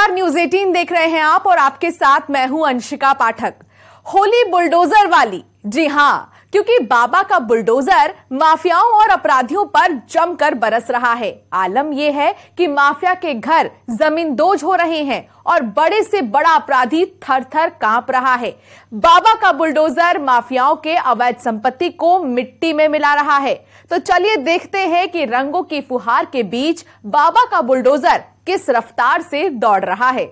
नमस्कार, न्यूज 18 देख रहे हैं आप और आपके साथ मैं हूं अंशिका पाठक। होली बुलडोजर वाली, जी हां, क्योंकि बाबा का बुलडोजर माफियाओं और अपराधियों पर जमकर बरस रहा है। आलम यह है कि माफिया के घर जमींदोज हो रहे हैं और बड़े से बड़ा अपराधी थर थर कांप रहा है। बाबा का बुलडोजर माफियाओं के अवैध संपत्ति को मिट्टी में मिला रहा है। तो चलिए देखते हैं कि रंगों की फुहार के बीच बाबा का बुलडोजर किस रफ्तार से दौड़ रहा है।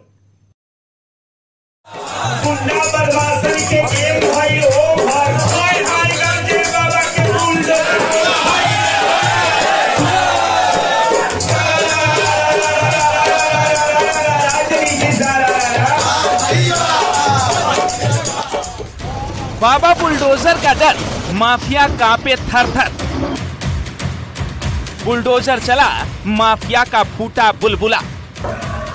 बाबा बुलडोजर का डर, माफिया कांपे थर थर। बुलडोजर चला, माफिया का फूटा बुलबुला।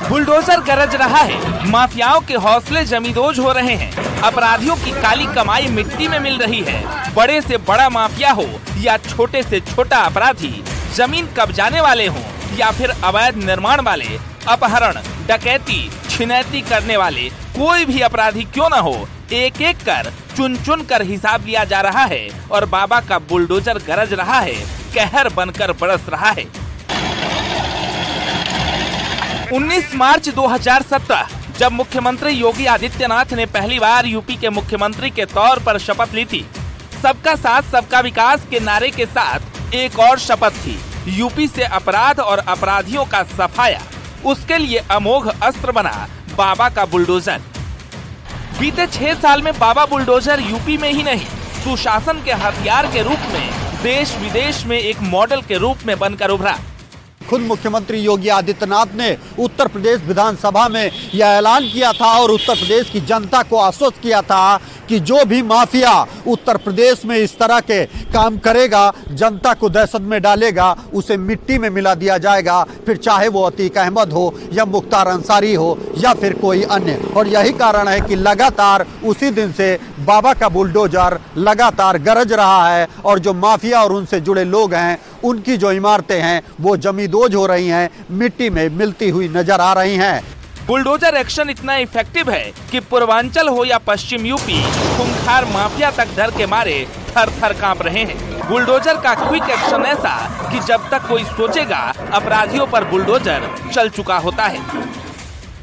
बुलडोजर गरज रहा है, माफियाओं के हौसले जमींदोज हो रहे हैं। अपराधियों की काली कमाई मिट्टी में मिल रही है। बड़े से बड़ा माफिया हो या छोटे से छोटा अपराधी, जमीन कब्जाने वाले हों या फिर अवैध निर्माण वाले, अपहरण, डकैती, छिनैती करने वाले, कोई भी अपराधी क्यों न हो, एक एक कर चुन चुन कर हिसाब लिया जा रहा है और बाबा का बुलडोजर गरज रहा है, कहर बनकर बरस रहा है। 19 मार्च 2017 जब मुख्यमंत्री योगी आदित्यनाथ ने पहली बार यूपी के मुख्यमंत्री के तौर पर शपथ ली थी, सबका साथ सबका विकास के नारे के साथ एक और शपथ थी, यूपी से अपराध और अपराधियों का सफाया। उसके लिए अमोघ अस्त्र बना बाबा का बुलडोजर। बीते 6 साल में बाबा बुलडोजर यूपी में ही नहीं, सुशासन के हथियार के रूप में देश विदेश में एक मॉडल के रूप में बनकर उभरा। खुद मुख्यमंत्री योगी आदित्यनाथ ने उत्तर प्रदेश विधानसभा में यह ऐलान किया था और उत्तर प्रदेश की जनता को आश्वस्त किया था कि जो भी माफिया उत्तर प्रदेश में इस तरह के काम करेगा, जनता को दहशत में डालेगा, उसे मिट्टी में मिला दिया जाएगा, फिर चाहे वो अतीक अहमद हो या मुख्तार अंसारी हो या फिर कोई अन्य। और यही कारण है कि लगातार उसी दिन से बाबा का बुलडोजर लगातार गरज रहा है और जो माफिया और उनसे जुड़े लोग हैं, उनकी जो इमारतें हैं वो जमींदोज हो रही हैं, मिट्टी में मिलती हुई नजर आ रही हैं। बुलडोजर एक्शन इतना इफेक्टिव है कि पूर्वांचल हो या पश्चिम यूपी, खूंखार माफिया तक डर के मारे थर थर कांप रहे हैं। बुलडोजर का क्विक एक्शन ऐसा कि जब तक कोई सोचेगा, अपराधियों पर बुलडोजर चल चुका होता है।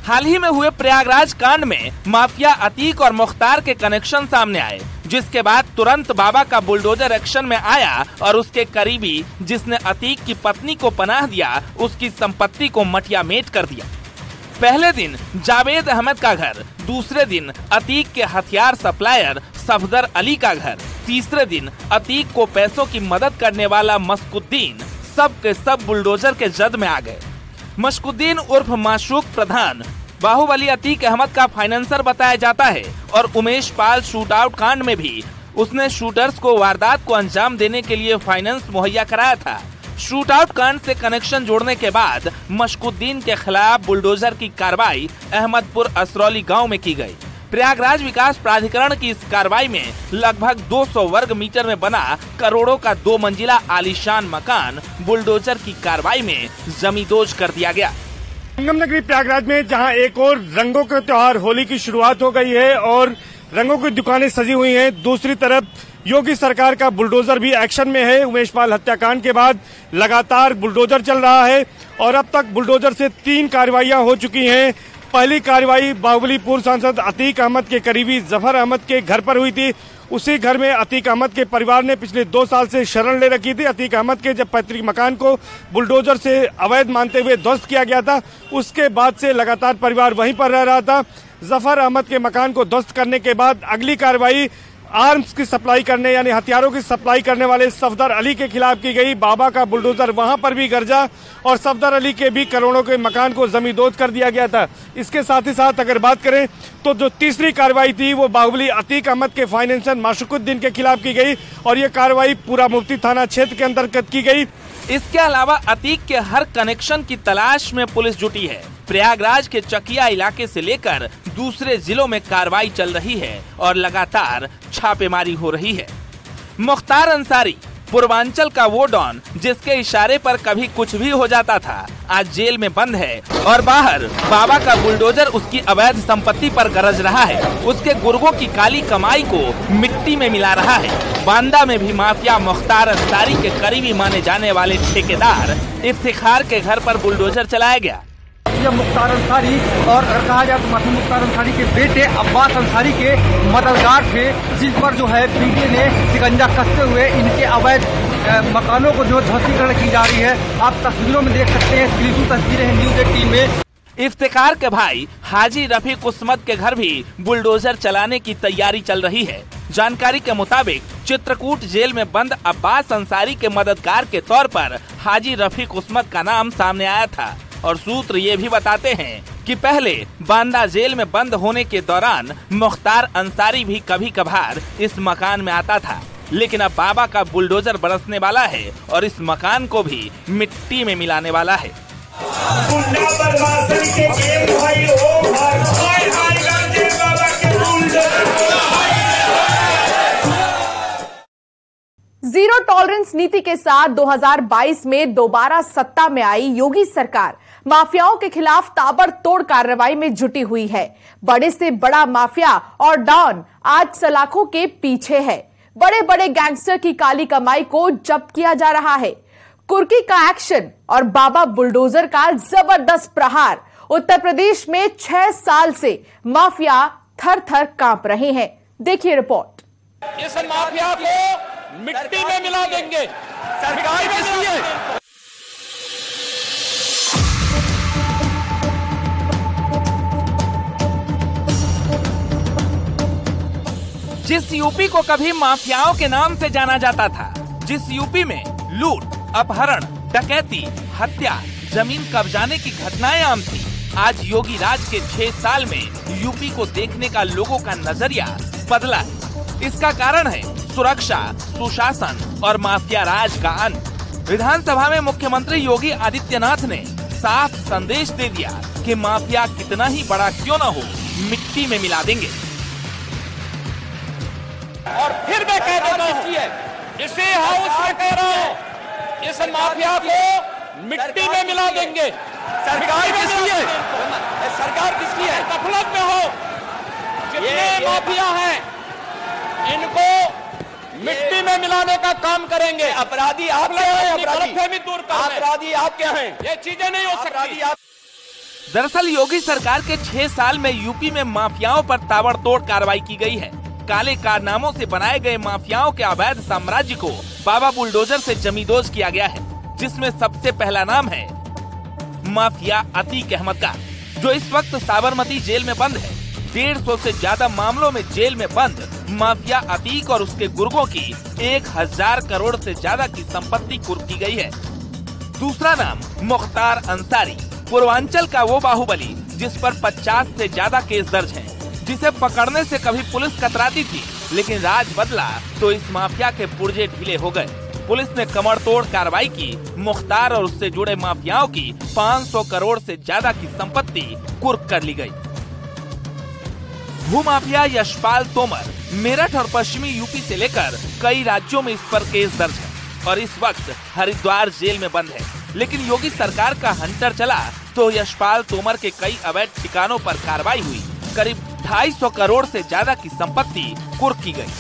हाल ही में हुए प्रयागराज कांड में माफिया अतीक और मुख्तार के कनेक्शन सामने आए, जिसके बाद तुरंत बाबा का बुलडोजर एक्शन में आया और उसके करीबी जिसने अतीक की पत्नी को पनाह दिया, उसकी संपत्ति को मटियामेट कर दिया। पहले दिन जावेद अहमद का घर, दूसरे दिन अतीक के हथियार सप्लायर सफदर अली का घर, तीसरे दिन अतीक को पैसों की मदद करने वाला मस्कुद्दीन, सब के सब बुलडोजर के जद में आ गए। मस्कुद्दीन उर्फ माशूक प्रधान बाहुबली अतीक अहमद का फाइनेंसर बताया जाता है और उमेश पाल शूट आउट कांड में भी उसने शूटर्स को वारदात को अंजाम देने के लिए फाइनेंस मुहैया कराया था। शूट आउट कांड से कनेक्शन जोड़ने के बाद मस्कुद्दीन के खिलाफ बुलडोजर की कार्रवाई अहमदपुर असरौली गांव में की गई। प्रयागराज विकास प्राधिकरण की इस कार्रवाई में लगभग 200 वर्ग मीटर में बना करोड़ों का 2 मंजिला आलीशान मकान बुलडोजर की कार्रवाई में जमींदोज कर दिया गया। संगम नगरी प्रयागराज में जहां एक और रंगों के त्योहार होली की शुरुआत हो गई है और रंगों की दुकानें सजी हुई हैं, दूसरी तरफ योगी सरकार का बुलडोजर भी एक्शन में है। उमेश पाल हत्याकांड के बाद लगातार बुलडोजर चल रहा है और अब तक बुलडोजर से 3 कार्रवाइयां हो चुकी हैं। पहली कार्रवाई बाहुबली पूर्व सांसद अतीक अहमद के करीबी जफर अहमद के घर पर हुई थी। उसी घर में अतीक अहमद के परिवार ने पिछले 2 साल से शरण ले रखी थी। अतीक अहमद के जब पैतृक मकान को बुलडोजर से अवैध मानते हुए ध्वस्त किया गया था, उसके बाद से लगातार परिवार वहीं पर रह रहा था। जफर अहमद के मकान को ध्वस्त करने के बाद अगली कार्रवाई आर्म्स की सप्लाई करने यानी हथियारों की सप्लाई करने वाले सफदर अली के खिलाफ की गई। बाबा का बुलडोजर वहां पर भी गरजा और सफदर अली के भी करोड़ों के मकान को जमींदोज कर दिया गया था। इसके साथ ही साथ अगर बात करें तो जो तीसरी कार्रवाई थी वो बाहुबली अतीक अहमद के फाइनेंसर माशुकुद्दीन के खिलाफ की गई और ये कार्रवाई पूरा मुफ्ती थाना क्षेत्र के अंतर्गत की गई। इसके अलावा अतीक के हर कनेक्शन की तलाश में पुलिस जुटी है। प्रयागराज के चकिया इलाके से लेकर दूसरे जिलों में कार्रवाई चल रही है और लगातार छापेमारी हो रही है। मुख्तार अंसारी पूर्वांचल का वो डॉन जिसके इशारे पर कभी कुछ भी हो जाता था, आज जेल में बंद है और बाहर बाबा का बुलडोजर उसकी अवैध संपत्ति पर गरज रहा है। उसके गुर्गों की काली कमाई को मिट्टी में मिला रहा है। बांदा में भी माफिया मुख्तार अंसारी के करीबी माने जाने वाले ठेकेदार इफ्तिखार के घर पर बुलडोजर चलाया गया। मुख्तार अंसारी और कहा जाए तो माफिया मुख्तार अंसारी के बेटे अब्बास अंसारी के मददगार थे, जिस पर जो है पीटीए ने शिकंजा कसते हुए इनके अवैध मकानों को जो ध्वस्तीकरण की जा रही है। आप तस्वीरों में देख सकते हैं, स्क्रीनशॉट तस्वीरें हैं न्यूज़ 18 में। इफ्तिखार के भाई हाजी रफीक उस्मत के घर भी बुलडोजर चलाने की तैयारी चल रही है। जानकारी के मुताबिक चित्रकूट जेल में बंद अब्बास अंसारी के मददगार के तौर पर हाजी रफीक उस्मत का नाम सामने आया था और सूत्र ये भी बताते हैं कि पहले बांदा जेल में बंद होने के दौरान मुख्तार अंसारी भी कभी कभार इस मकान में आता था, लेकिन अब बाबा का बुलडोजर बरसने वाला है और इस मकान को भी मिट्टी में मिलाने वाला है। जीरो टॉलरेंस नीति के साथ 2022 में दोबारा सत्ता में आई योगी सरकार माफियाओं के खिलाफ ताबड़तोड़ कार्रवाई में जुटी हुई है। बड़े से बड़ा माफिया और डॉन आज सलाखों के पीछे है। बड़े बड़े गैंगस्टर की काली कमाई को जब्त किया जा रहा है। कुर्की का एक्शन और बाबा बुलडोजर का जबरदस्त प्रहार। उत्तर प्रदेश में 6 साल से माफिया थर थर कांप रहे हैं। देखिए रिपोर्ट। इस माफिया को मिट्टी में मिला देंगे। सरकार किसकी है? जिस यूपी को कभी माफियाओं के नाम से जाना जाता था, जिस यूपी में लूट, अपहरण, डकैती, हत्या, जमीन कब्जाने की घटनाएं आम थी, आज योगी राज के 6 साल में यूपी को देखने का लोगों का नजरिया बदला है। इसका कारण है सुरक्षा, सुशासन और माफिया राज का अंत। विधानसभा में मुख्यमंत्री योगी आदित्यनाथ ने साफ संदेश दे दिया कि माफिया कितना ही बड़ा क्यों न हो, मिट्टी में मिला देंगे। और फिर मैं कह देता हूं, इसी हाउस में कह रहा हूं, इस माफिया को मिट्टी में मिला देंगे। सरकार किसकी है? सरकार किसकी है? गफलत में हो जितने माफिया हैं, इनको मिट्टी में मिलाने का काम करेंगे। अपराधी आप क्या हैं? अपराधी आप क्या हैं? ये चीजें नहीं हो सकती। दरअसल योगी सरकार के 6 साल में यूपी में माफियाओं पर ताबड़तोड़ कार्रवाई की गई है। काले कारनामों से बनाए गए माफियाओं के अवैध साम्राज्य को बाबा बुलडोजर से जमींदोज किया गया है, जिसमें सबसे पहला नाम है माफिया अतीक अहमद का, जो इस वक्त साबरमती जेल में बंद है। 150 से ज्यादा मामलों में जेल में बंद माफिया अतीक और उसके गुर्गों की 1000 करोड़ से ज्यादा की संपत्ति कुर्क की गई है। दूसरा नाम मुख्तार अंसारी, पूर्वांचल का वो बाहुबली जिस पर 50 से ज्यादा केस दर्ज हैं, जिसे पकड़ने से कभी पुलिस कतराती थी, लेकिन राज बदला तो इस माफिया के पुर्जे ढीले हो गए। पुलिस ने कमरतोड़ कार्रवाई की। मुख्तार और उससे जुड़े माफियाओं की 500 करोड़ से ज्यादा की संपत्ति कुर्क कर ली गई। भूमाफिया यशपाल तोमर मेरठ और पश्चिमी यूपी से लेकर कई राज्यों में इस पर केस दर्ज है और इस वक्त हरिद्वार जेल में बंद है। लेकिन योगी सरकार का हंटर चला तो यशपाल तोमर के कई अवैध ठिकानों पर कार्रवाई हुई। करीब 250 करोड़ से ज्यादा की संपत्ति कुर्क की गई।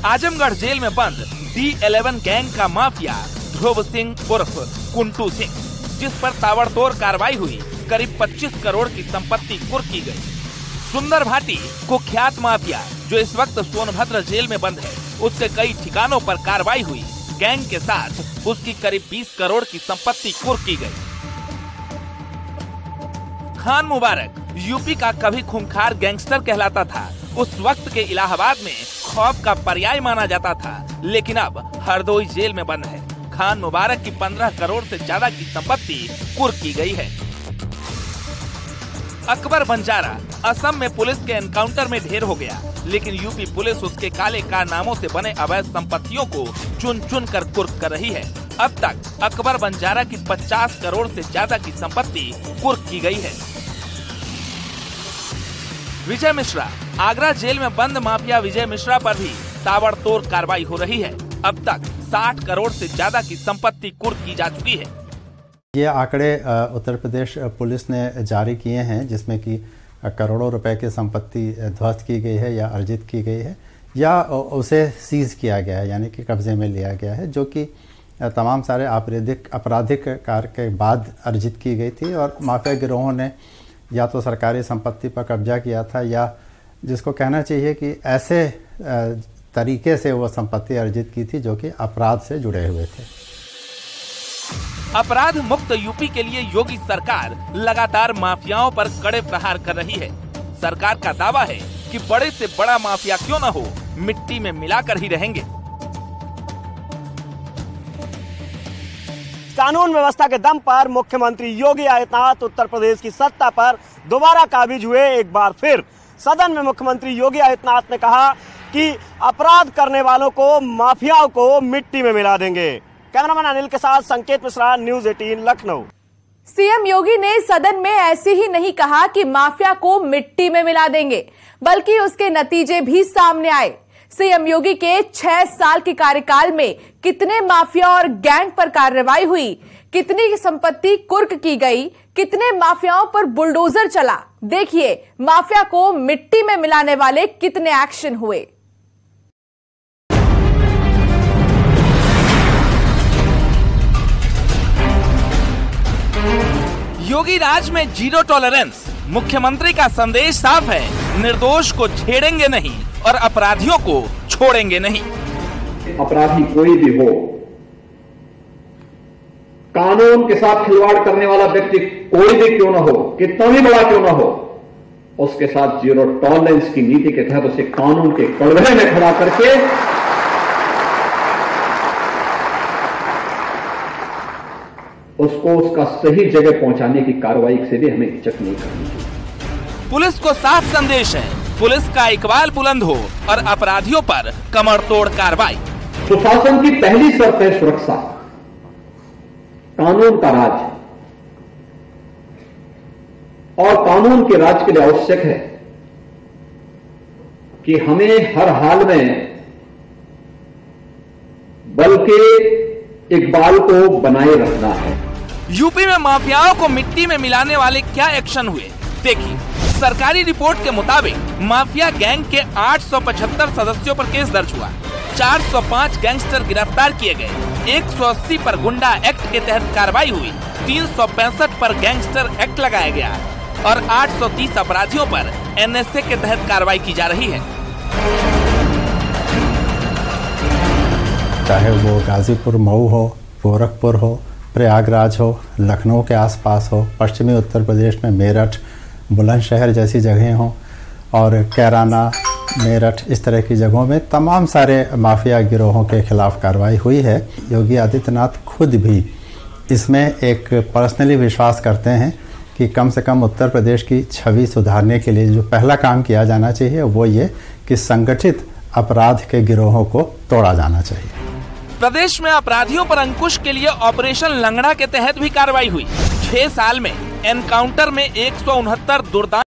आजमगढ़ जेल में बंद D11 गैंग का माफिया ध्रुव सिंह उर्फ कुंटू सिंह, जिस पर ताबड़तोड़ कार्रवाई हुई, करीब 25 करोड़ की संपत्ति कुर्क की गई। सुंदर भाटी कुख्यात माफिया जो इस वक्त सोनभद्र जेल में बंद है, उसके कई ठिकानों पर कार्रवाई हुई। गैंग के साथ उसकी करीब 20 करोड़ की संपत्ति कुर्क की गई। खान मुबारक यूपी का कभी खूंखार गैंगस्टर कहलाता था। उस वक्त के इलाहाबाद में खौफ का पर्याय माना जाता था, लेकिन अब हरदोई जेल में बंद है। खान मुबारक की 15 करोड़ से ज्यादा की संपत्ति कुर्क की गई है। अकबर बंजारा असम में पुलिस के एनकाउंटर में ढेर हो गया, लेकिन यूपी पुलिस उसके काले कारनामों से बने अवैध संपत्तियों को चुन चुन कर कुर्क कर रही है। अब तक अकबर बंजारा की 50 करोड़ से ज्यादा की संपत्ति कुर्क की गई है। विजय मिश्रा आगरा जेल में बंद माफिया विजय मिश्रा पर भी ताबड़तोड़ कार्रवाई हो रही है। अब तक 60 करोड़ से ज्यादा की संपत्ति कुर्क की जा चुकी है। ये आंकड़े उत्तर प्रदेश पुलिस ने जारी किए हैं, जिसमें कि करोड़ों रुपए की संपत्ति ध्वस्त की गई है या अर्जित की गई है या उसे सीज किया गया है, यानी कि कब्जे में लिया गया है, जो कि तमाम सारे आपराधिक कार्य के बाद अर्जित की गई थी। और माफिया गिरोहों ने या तो सरकारी संपत्ति पर कब्जा किया था या जिसको कहना चाहिए कि ऐसे तरीके से वो संपत्ति अर्जित की थी जो कि अपराध से जुड़े हुए थे। अपराध मुक्त यूपी के लिए योगी सरकार लगातार माफियाओं पर कड़े प्रहार कर रही है। सरकार का दावा है कि बड़े से बड़ा माफिया क्यों न हो, मिट्टी में मिलाकर ही रहेंगे। कानून व्यवस्था के दम पर मुख्यमंत्री योगी आदित्यनाथ उत्तर प्रदेश की सत्ता पर दोबारा काबिज हुए। एक बार फिर सदन में मुख्यमंत्री योगी आदित्यनाथ ने कहा कि अपराध करने वालों को, माफियाओं को मिट्टी में मिला देंगे। कैमरामैन अनिल के साथ संकेत मिश्रा, न्यूज़ 18 लखनऊ। सीएम योगी ने सदन में ऐसे ही नहीं कहा कि माफिया को मिट्टी में मिला देंगे, बल्कि उसके नतीजे भी सामने आए। सीएम योगी के 6 साल के कार्यकाल में कितने माफिया और गैंग पर कार्रवाई हुई, कितनी संपत्ति कुर्क की गई, कितने माफियाओं पर बुलडोजर चला। देखिए माफिया को मिट्टी में मिलाने वाले कितने एक्शन हुए। योगी राज में जीरो टॉलरेंस। मुख्यमंत्री का संदेश साफ है, निर्दोष को छेड़ेंगे नहीं और अपराधियों को छोड़ेंगे नहीं। अपराधी कोई भी हो, कानून के साथ खिलवाड़ करने वाला व्यक्ति कोई भी क्यों न हो, कितना भी बड़ा क्यों न हो, उसके साथ जीरो टॉलरेंस की नीति के तहत उसे कानून के कड़वे में खड़ा करके उसको उसका सही जगह पहुंचाने की कार्रवाई से भी हमें हिचक नहीं करनी चाहिए। पुलिस को साफ संदेश है, पुलिस का इकबाल बुलंद हो और अपराधियों पर कमर तोड़ कार्रवाई। सुशासन की पहली शर्त है सुरक्षा, कानून का राज, और कानून के राज के लिए आवश्यक है कि हमें हर हाल में बल के इकबाल को बनाए रखना है। यूपी में माफियाओं को मिट्टी में मिलाने वाले क्या एक्शन हुए, देखिए। सरकारी रिपोर्ट के मुताबिक माफिया गैंग के 875 सदस्यों पर केस दर्ज हुआ, 405 गैंगस्टर गिरफ्तार किए गए, 180 पर गुंडा एक्ट के तहत कार्रवाई हुई, 365 पर गैंगस्टर एक्ट लगाया गया और 830 अपराधियों पर एनएसए के तहत कार्रवाई की जा रही है। चाहे वो गाजीपुर, मऊ हो, गोरखपुर हो, प्रयागराज हो, लखनऊ के आसपास हो, पश्चिमी उत्तर प्रदेश में मेरठ, बुलंदशहर जैसी जगहें हों और कैराना, मेरठ, इस तरह की जगहों में तमाम सारे माफिया गिरोहों के खिलाफ कार्रवाई हुई है। योगी आदित्यनाथ खुद भी इसमें एक पर्सनली विश्वास करते हैं कि कम से कम उत्तर प्रदेश की छवि सुधारने के लिए जो पहला काम किया जाना चाहिए वो ये कि संगठित अपराध के गिरोहों को तोड़ा जाना चाहिए। प्रदेश में अपराधियों पर अंकुश के लिए ऑपरेशन लंगड़ा के तहत भी कार्रवाई हुई। 6 साल में एनकाउंटर में 169 दुर्दांत